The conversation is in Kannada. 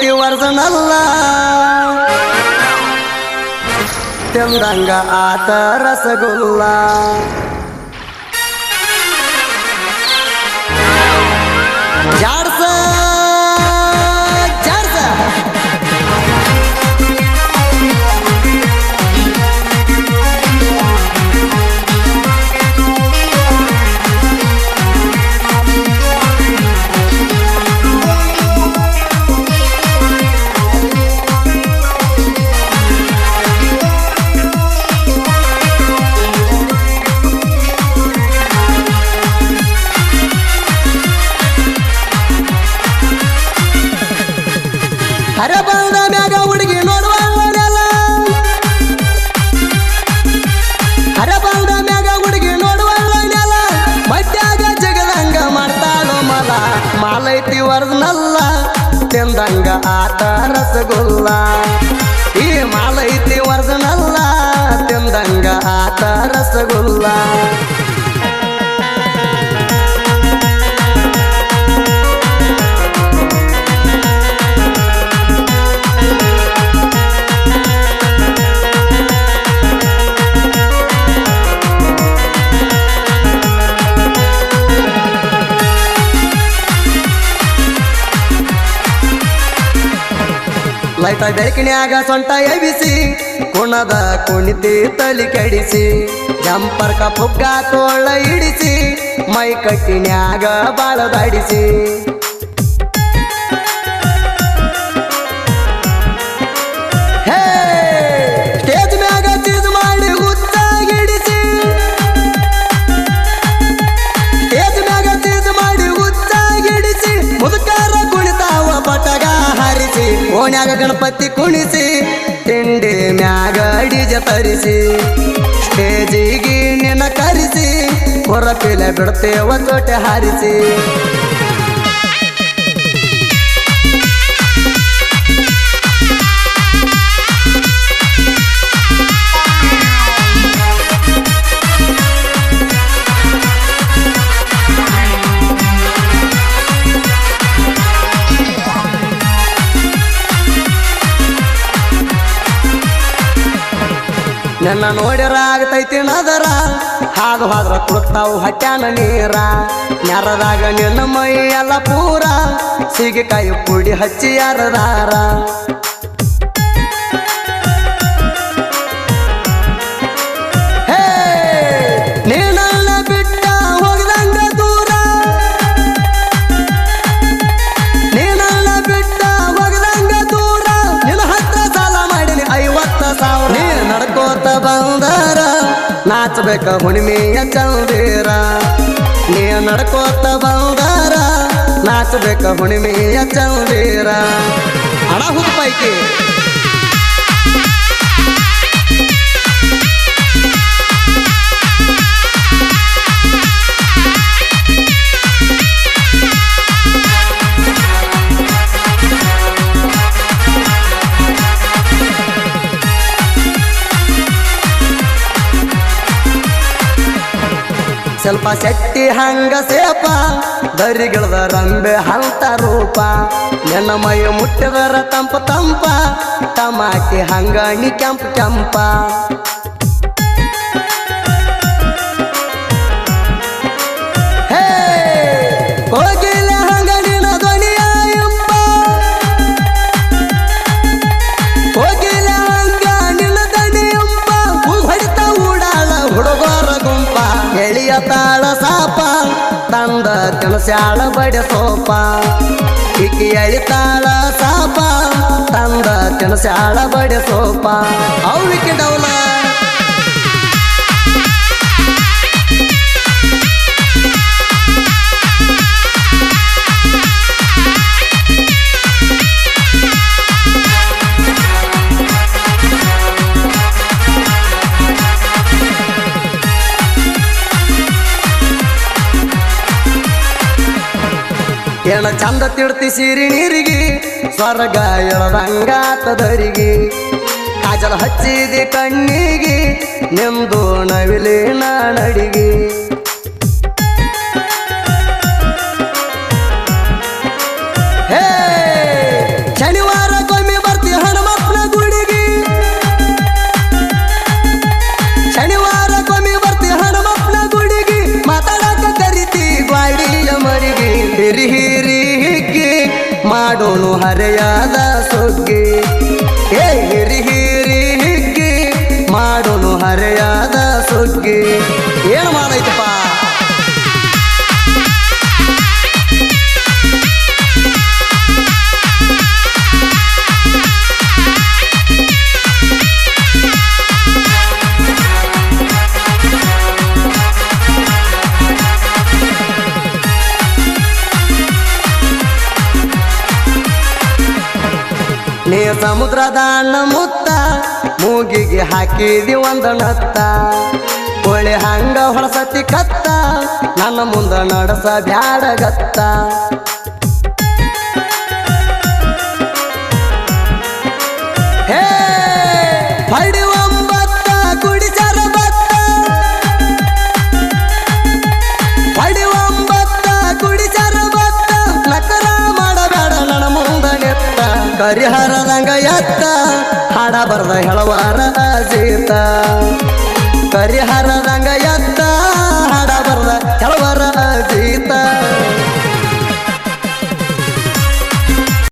ಮಾಲೈತಿ ವರ್ಜನಲ್ಲ ತಿಂದಂಗ ಆತ ರಸಗುಲ್ಲ ಜಾಡ್ಸ ಜಾಡ್ಸ ಹರ ಬಂದ ಮ್ಯಾಗ ಹುಡುಗಿ ನೋಡುವಲ್ಲ ಹರ ಬಂದ ಮ್ಯಾಗ ಹುಡುಗಿ ನೋಡುವಲ್ಲ ಮಧ್ಯಾಗ ಜಗದಂಗ ಮಾಡ್ತಾಳೋ ಮಲ ಮಾಲೈತಿ ವರ್ಜನಲ್ಲ ತಿಂದಂಗ ಆತ ರಸಗುಲ್ಲ ಈ ಮಾಲೈತಿ ವರ್ಜನಲ್ಲ ತಿಂದಂಗ ಆತ ರಸಗುಲ್ಲ ಲೈಟ ಬೆಳಕಿನ್ಯಾಗ ಸೊಂಟ ಎಬಿಸಿ ಕುಣದ ಕುಣಿತಿ ತಲಿ ಕೆಡಿಸಿ ಜಂಪರ್ಕ ಪುಗ್ಗ ತೋಳ ಇಡಿಸಿ ಮೈ ಕಟ್ಟಿನ್ಯಾಗ ಬಾಳದಾಡಿಸಿ ಹೇ ಸ್ಟೇಜ್ ಮ್ಯಾಗ ಚೀಸ್ ಮಾಡಿ ಹುಚ್ಚಾಗಿಡಿಸಿ ಸ್ಟೇಜ್ ಮ್ಯಾಗ ಚೀಸ್ ಮಾಡಿ ಹುಚ್ಚಾಗಿಡಿಸಿ ಮುದುಕಾರ ಕುಣಿತಾವ ಪಟಗ ಹಾರಿಸಿ ಓಣ್ಯಾಗ ಗಣಪತಿ ಕುಣಿಸಿ ತಿಂಡಿ ಮ್ಯಾಗ ಡಿಜೆ ತರಿಸಿ ಸ್ಟೇಜಿಗೆ ನಿನ್ನ ಕರಿಸಿ ಹೊರಪಿಲೆ ಬಿಡ್ತೇವ ಚೋಟೆ ಹಾರಿಸಿ ನನ್ನ ನೋಡ್ಯಾರ ಆಗತೈತಿ ನದರ ಹಾದು ಹಾದ್ರ ಕುಡ್ತಾವು ಹಟ್ಯಾನ ನೀರ ನೆರದಾಗ ನಿನ್ನ ಮೈ ಎಲ್ಲ ಪೂರ ಸೀಗೆಕಾಯಿ ಪುಡಿ ಹಚ್ಚಿ ಯಾರದಾರ ಹೇ ನೀನಲ್ಲ ಬಿಟ್ಟ ಹೋಗದಂಗ ದೂರ ನೀನಲ್ಲ ಬಿಟ್ಟ ಹೋಗದಂಗ ದೂರ ನಿನ್ನ ಹತ್ರ ಸಾಲ ಮಾಡಿನಿ 50,000 ನೀ ನಡ್ಕೋತ ಬಂದಾರ ನಾಚಬೇಕ ಹುಣ್ಣಿಮೆಯ ಚಂದೀರ ನೀ ನಡ್ಕೋತ ಬಂದಾರ ನಾಚಬೇಕ ಹುಣ್ಣಿಮೆಯ ಚಂದೀರ ಹಣ ಹುದ ಪೈಕಿ ಸ್ವಲ್ಪ ಶೆಟ್ಟಿ ಹಂಗ ಸೇಪ ದರಿಗಿಳದ ರಂಬೆ ಹಂತ ರೂಪ ನನ್ನ ಮೈ ಮುಟ್ಟಿದರ ತಂಪ ತಂಪ ಟಮಾಟಿ ಹಂಗಣಿ ಕೆಂಪ ಕೆಂಪ ಹೇ ಕೋಗಿಲ ಹಂಗಣಿನ ಧ್ವನಿಯ ಇಂಪ ಕೋಗಿಲ ಹಂಗ ನಿನ್ನ ದನಿ ಇಂಪ ಹೊಡಿತ ಊಡಾಳ ಹುಡುಗರ ಗುಂಪ ಎಳಿಯ ತಾಳ ಸಾಪ ತಂದ ತಿನಸ್ಯಾಳ ಬಡೆ ಸೋಪ ಇಕ್ಕಿ ಎಳಿತಾಳ ಸಾಪ ತಂದ ತಿನಸ್ಯಾಳ ಬಡೆ ಸೋಪ ಅವಳಿಕೆ ಡೌಲ ಏನ ಚಂದ ತಿಡ್ತಿ ಸಿರಿ ನೀರಿಗೆ ಸ್ವರ್ಗ ಎಳದಂಗಾತದರಿಗೆ ಕಾಜಲ ಹಚ್ಚಿದೆ ಕಣ್ಣಿಗೆ ನಿಂದು ನವಿಲೆ ನಾನಡಿಗೆ ಹೇ ಶನಿವಾರ ನೀ ಸಮುದ್ರದ ಅಣ್ಣ ಮುತ್ತ ಮೂಗಿಗೆ ಹಾಕಿದಿ ಒಂದ ನತ್ತ ಕೋಳಿ ಹಂಗ ಹೊಳಸತಿ ಕತ್ತ ನನ್ನ ಮುಂದ ನಡಸ ಬ್ಯಾಡಗತ್ತ ಹೇ ಹೊಡಿವಂಬತ್ತ ಕುಡಿಸರ ಬತ್ತ ಹೊಡಿವಂಬತ್ತ ಕುಡಿಸರ ಬತ್ತ ನಕರ ಮಾಡಬೇಡ ನನ್ನ ಮುಂದ ನೆತ್ತ ಕರಿಹರದಂಗ ಎತ್ತ ಹಾಡ ಬರ್ದ ಹೇಳವಾರ ಅಜೀತ ಕರಿಹರದಂಗ ಎತ್ತ ಹಾಡ ಬರ್ದ ಹೇಳವಾರ ಅಜೀತ